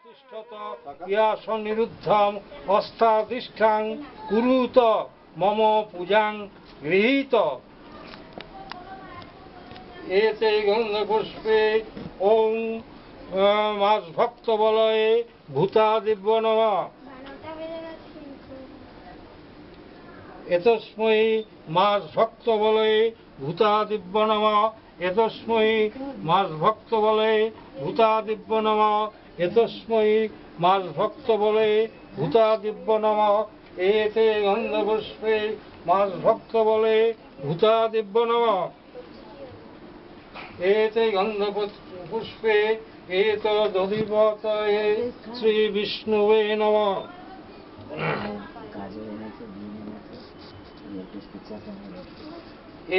তিষ্ঠত ইয়া সনিরুদ্ধম অস্তাধিষ্ঠাং কুরুত মম পূজাং গৃহীত এতে গন্ধপুষ্পে ওং মাস ভক্ত বলয়ে ভূতাদিব্য নমঃ এতস্मै মাস ভক্ত বলয়ে ভূতাদিব্য নমঃ এতস্मै মাস ভক্ত বলয়ে ভূতাদিব্য নমঃ এতস্मै মাস ভক্ত বলয়ে ভূতাদিব্য নমঃ এতে গন্ধপুষ্পে মাস ভক্ত বলয়ে ভূতাদিব্য নমঃ এতে গন্ধপুষ্পে এতদধিপতয়ে শ্রী বিষ্ণুবে নমঃ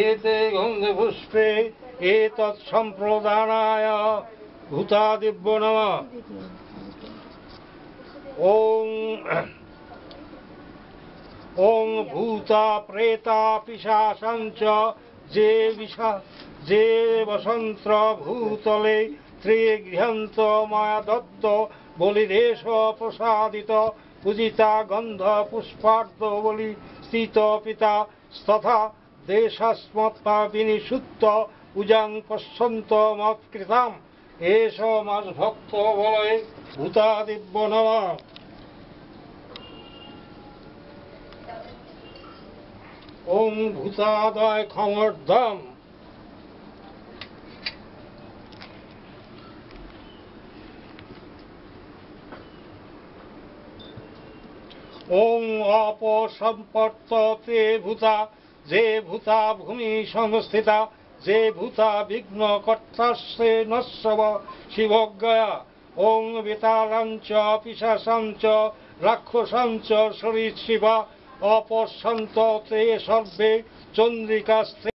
এতে গন্ধপুষ্পে এতৎসম্প্রদানায় ভূতাদিব্য নমঃ ওং ওং ভূতা প্রেতা পিশাচাঞ্চ যে বসন্ত ভূতলে ত্রিগৃহন্ত মায়া দত্ত বলিদেশ প্রসাদিত পূজিতা গন্ধ পুষ্পার্ধ বলি স্থিত পিতা তথা দেশাস্মত্তা বিনিষুদ্ধ পূজাং পশ্যন্ত মৎকৃতাম এষ মাস ভক্ত বলয়ে ভূতাদিব্য নমঃ ওং ভূতাদয় ক্ষমর্ধম ওং অপসম্পর্ততে ভূতা যে ভূতা ভূমি সংস্থিতা যে ভূতা বিঘ্ন কর্তাস্তে নস্যব শিবজ্ঞয়া ওং বিতারাঞ্চ পিশাচাঞ্চ রাক্ষসাঞ্চ সরীসৃপা অপশ্যন্ত তে সর্বে চন্দ্রিকাস্তে